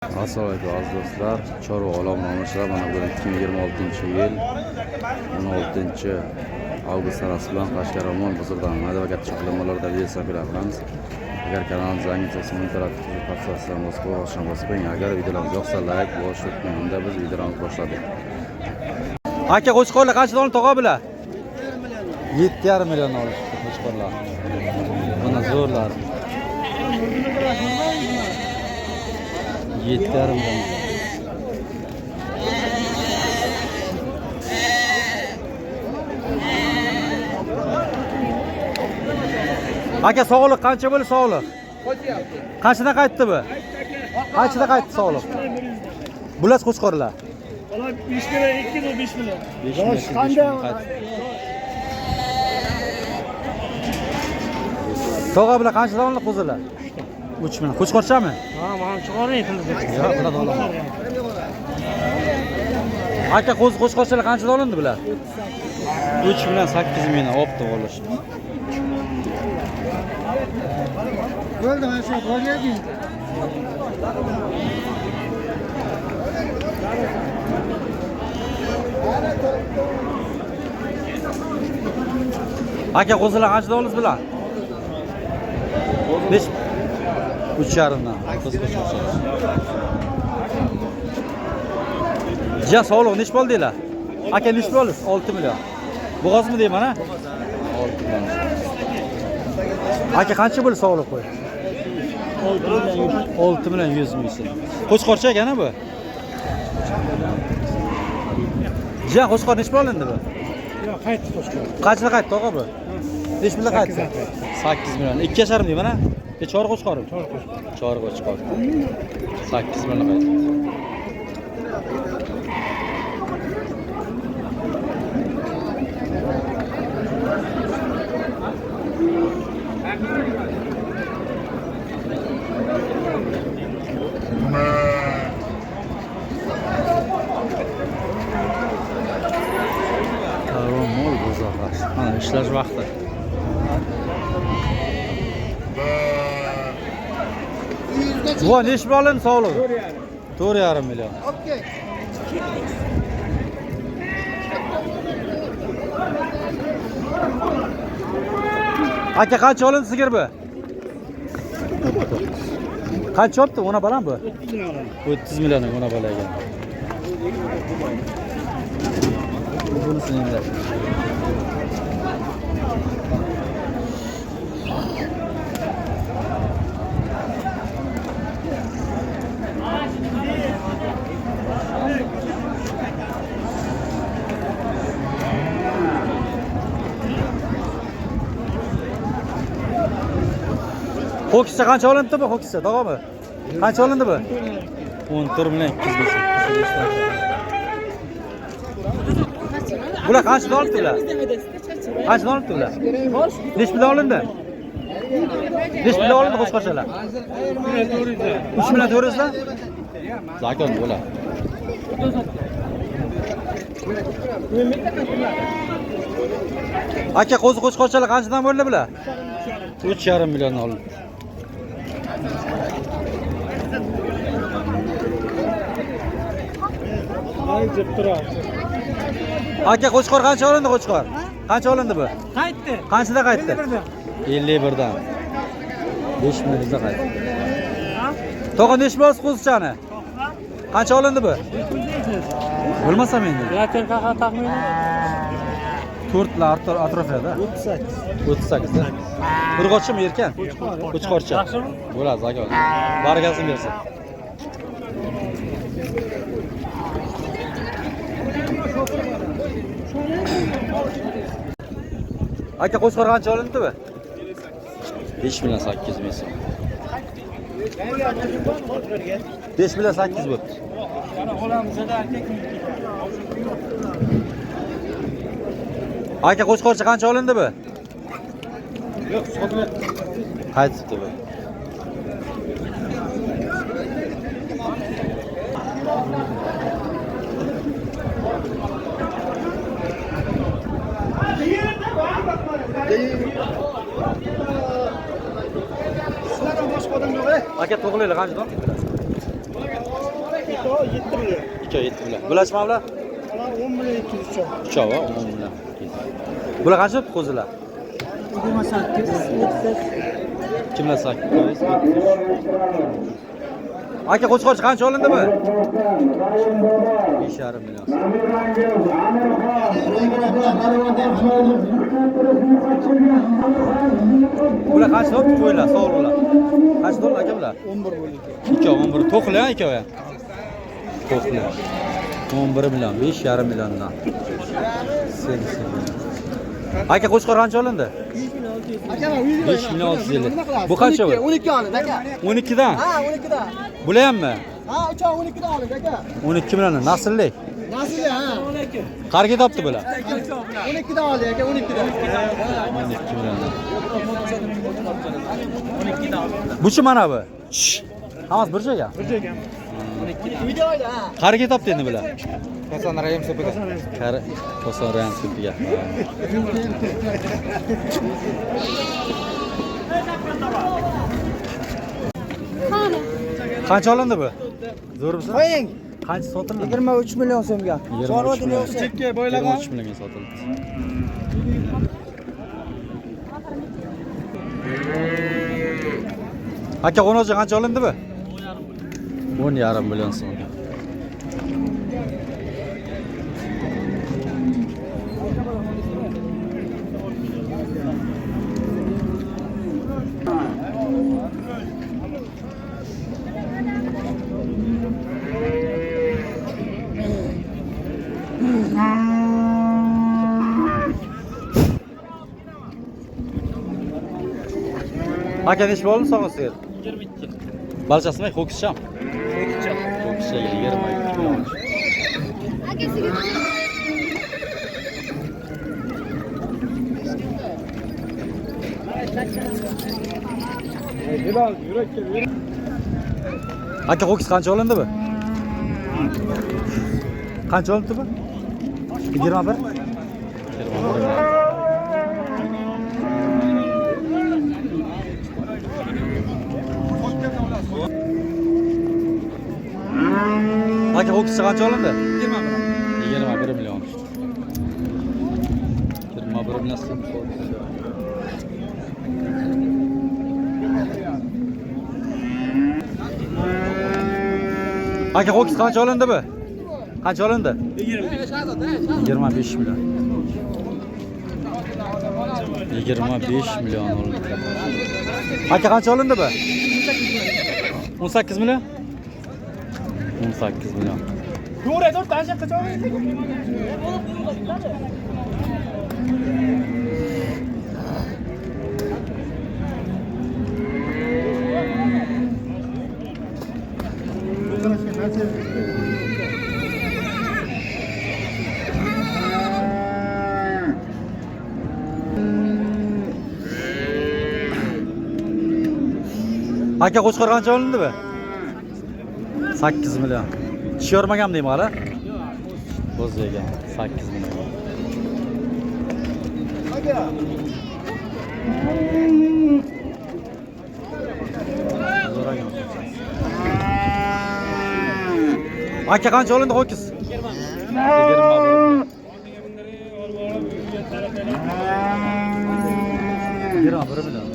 Assalomu alaykum aziz do'stlar. Chorva olam nomushlar mana bu 2026-yil 16-avgust sanasi bilan Qashqadaryo bozoridan mayda va katta chaqaloqlarda video qilamiz. Agar kanalimizga yangi bo'lsangiz interaktiv podkastlarni bosib agar videolarimiz yoqsa like bosh tutmang. Unda biz videolarimizni boshladik. Aka qo'chqorlar qanchadan oldi tog'a bilan? 7,5 million oldi qo'chqorlar. Mana zo'rlar. 7,5 million. Aka sog'liq qancha bo'ldi sog'liq? Qanchadan qaytdi bu? Qanchadan qaytdi sog'liq? Bular qo'chqorlar. Ular 5 million, 2 million, 5 million. Yosh qanday? Tog'a bilan qanchadan oldi qo'zilar? 3 million. Qo'chqorchami? Ha, men chiqaring qilib. Yo'q, qiladi olaman. Aka qo'chqorchalar qanchadan olindi bular? 3 million 8 million olibdi bo'lish. Bo'ldi, men shu qo'yaydim. Aka qo'zilar qanchadan oldingiz bular? 5 3,5dan. Ja sog'liq nech bo'ldinglar? Aka nech bo'ldingiz? 6 million. Bo'g'ozmi deyman ha? 6 million. Aka qancha bo'ldi sog'liq qo'y? 6 million 100 ming so'm. Qo'chqorcha ekana bu? Ja qo'chqor nech bo'lindi bu? Yo'q, qaytdi qo'chqor. Qancha qaytdi tog'a bu? Nech million qaytdi? 8 million. 2,5 deyman ha? Chor qo'chqor. Chor qo'chqor. 8 million qaytdi. Karvon mol bozorlar. Mana ishlash vaqti. Bu nech bo'lin sog'liq? 4,5 million. Aka qancha olindi sigir bu? Qancha olibdi? Ona baland bu? 30 million ona baland ekan. Bunisini endi. Ho'kizcha qancha olindi bu ho'kizcha tog'ami? Qancha olindi bu? 14 million 200 ming. Bular qanchadan olibdi bular? Qanchadan olibdi bular? Nech million olindi? Nech million olindi qo'chqorchalar? 3 million 400 dan? Zakon bular. Aka qo'chqorchalar qanchadan bo'ldi bular? 3,5 million olindi. Aka qo'chqor qancha olindi qo'chqor? Qancha olindi bu? Qaytdi. Qanchada qaytdi? 51 dan. 5 millionda qaytdi. Tog'a nech bo'lsa qo'zichani? Qancha olindi bu? Bilmasam endi. Latin qaha taxmini 4 lar atrofida. 38 da. Urg'ochimi erkan? Qo'chqorcha. Bo'ladi aka. Bargasini bersin. Aka qo'chqor qancha olindi bu? 5 million 800 ming so'm. 5 million 800 bo'pti. Aka qo'chqorcha qancha olindi bu? yo'q, sotib. Qaytibdi bu. Sizlardan boshqa odam yo'q. Aka to'g'rilar qanchadan? 2 oy 7 million. Bular chiqma bular? Ular 10 milyon 200 çok. 3 oy 10 million. Bular qancha qo'zilar? 28, 30. Kimlar 8? Aka qo'chqorchi qancha olindi bu? 5,5 million. Bular qancha olib qo'ylar, sovurlar? Qancha dollar aka bular? 11 bo'ldi. 2 11 to'qli ha 2 oy. To'qli. 11 million, 5,5 milliondan. Sen. Aka qo'chqor qancha olindi? 5 million 650. Bu qancha bu? 12 oldi aka. 12 dan. Ha 12 dan. Bular hammi? Ha 3 oy 12 dan oldi aka. 12 million naslli. Nasıl ya? Ha. Qarga topdi bular? 12 dan oldi aka 12 dan. 12 million. Buchi mana bu? Hammasi bir joyga. Bir joyga. Videoda ha. Qarga topdi endi bular? Hasan Rayim sepida. Qari Hasan Rayim sepiga. Qancha olindi bu? Zo'rmisiz? Qo'ying. Qancha sotildi? 23 million so'mga. 23 million. Chekka bo'ylagan. 23 millionga sotildi. Aka qo'nochi qancha olindi bu? 10,5 million so'mga. Aka nechi bo'ldi sog'asiz? 22. Barchasini ho'kizcham. Ho'kizcha 22 million. Aka ho'kiz qancha olindi bu? Qancha olindi bu? 21. 21. Aka ho'kizcha qancha olindi? 21 million. 21 million so'm. Aka ho'kiz qancha olindi bu? Qancha olindi? 25 million. 25 million olindi. Aka qancha olindi bu? 18 million. 18 million. To'g'ri, 4 tashqa qachon? Aka qo'chqor qancha olindi bu? 8 million. Tish yormagan deymi hali? Bo'z yegan 8 million. Aka qancha olindi ho'kiz? 21 million.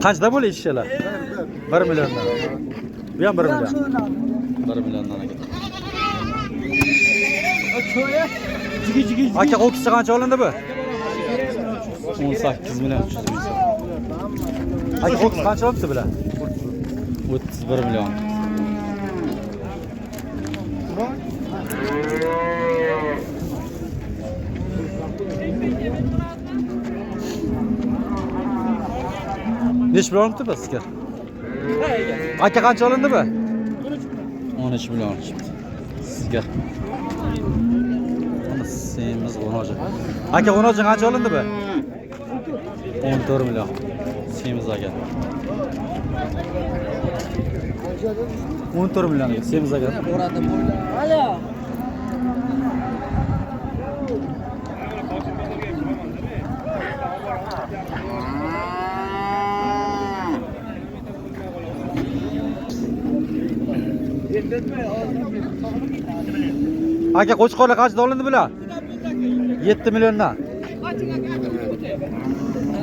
Qanchada bo'ladi ishchilar? 1 milliondan. Bu ham 1 million. 1 milliondan aka. Aka ho'kizcha qancha olindi bu? 18 million 300 ming. Aka ho'kiz qancha olibdi bular? 31 million. Neç milyon oldu bu sizga? Aka qancha olindi bu? 13 million chiqdi. Sizga. Mana semiz o'noji. Aka o'noji qancha olindi bu? 14 million. Semiz aka. 14 million semiz aka. Alo. Aka qo'chqorlar qancha olindi bular? 7 milliondan.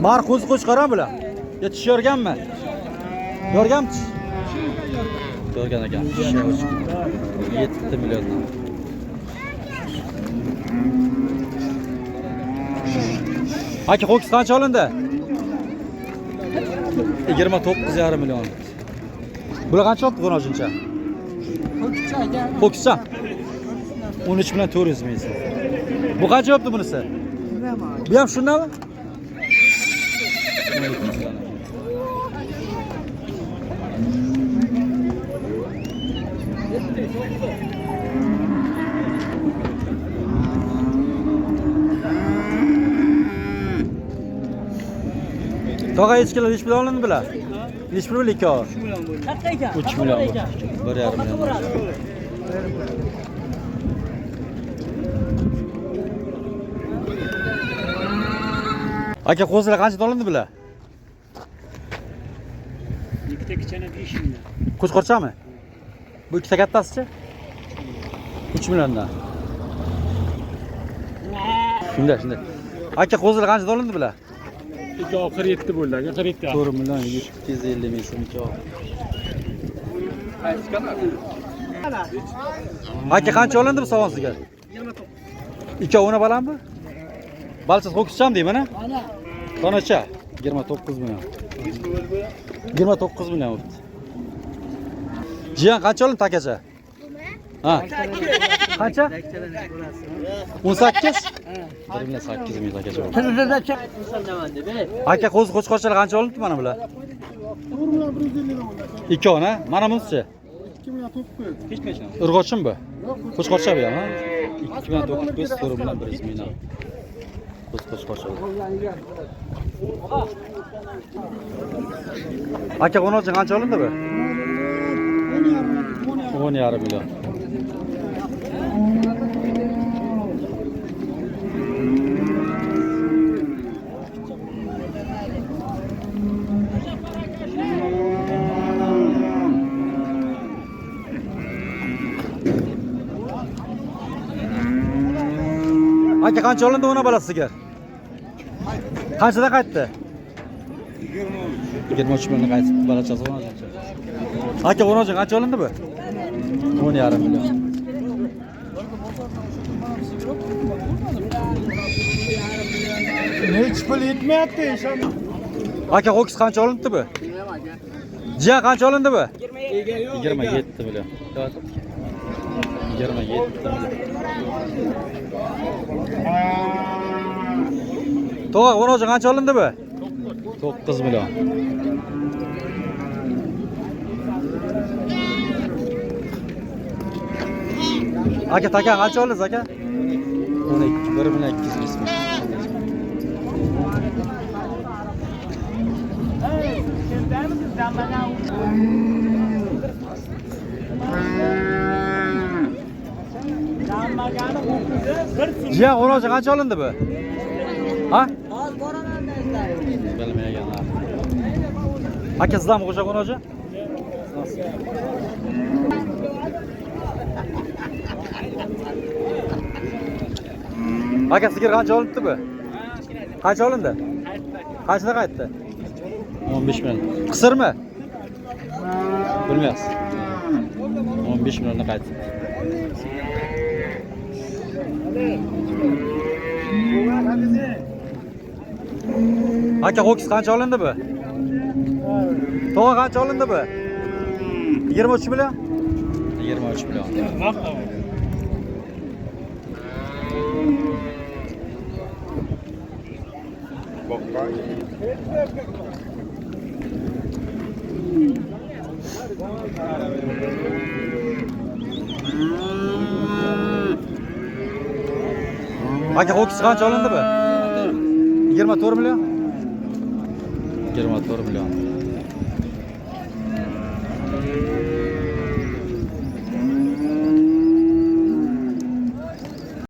Mar qo'chqor ham bular. Yetish yorganmi? Yorganmi? Yorgan ekan. 7 milliondan. Aka ho'kiz qancha olindi? 29,5 million. Bular qancha oldi qo'nojincha? Ho'kizcha. 13 bilan 400 ming. Bu qancha oldi bunisi? Bu ham shundami? Tog'a echkilar ish bilan olindi bular. Ish bilan 2 oy. 3 million. 1,5 million. Aka qo'zilar qancha olindi bular? Ikkita kichkina 5 million. Qo'chqorchami? Bu ikkita kattasichi? 3 milliondan. Shunday. Aka qo'zilar qancha olindi bular? 47 bo'ldi aka, 47. 4 million 750 ming so'm 2 oy. Aka qancha olindi bu savonsiga? 29. Ikkovini balandmi? Balcha ho'kizcham deyman-a? Ana. Tonacha 29 million. 29 million bo'ldi. Jiyan qancha olindi takacha? Ha. Qancha? 18? 1,8 ming takacha bo'ldi. Aka qo'chqorchalar qancha olindi mana bular? 2 ona. Mana bunisi-chi? 2,9. Urg'ochimi bu? Qo'chqorcha bu ham, ha? 2,9 4 bilan 100 ming. Qo'chqorcha. Aka qo'nochi qancha olindi bu? 10,5 million. Aka qancha olindi ona balasiga? Qanchadan qaytdi? 23 million qaytdi balachasi ona. Aka qo'nochi qancha olindi bu? 10,5 million. Hech pul yetmayapti ishon. Aka ho'kiz qancha olindi bu? Jiyan qancha olindi bu? 27 million. 27 million. To'g'a qo'nochi qancha olindi bu? 9 million. Aka taka qancha oldingiz aka? 12, 1 million 200 ming. Jiyan qo'nochi qancha olindi bu? Ha? Bilmaganlar. Aka sizlarmi qo'sha qo'nochi? Aka sigir qancha olindi bu? Qancha olindi? Qanchada qaytdi? 15 million. Qisirmi? Bilmaysiz. 15 millionga qaytdi. Aka ho'kiz qancha olindi bu? To'g'a qancha olindi bu? 23 million? 23 million. Aka ho'kiz qancha olindi bu? 24 million? 24 million.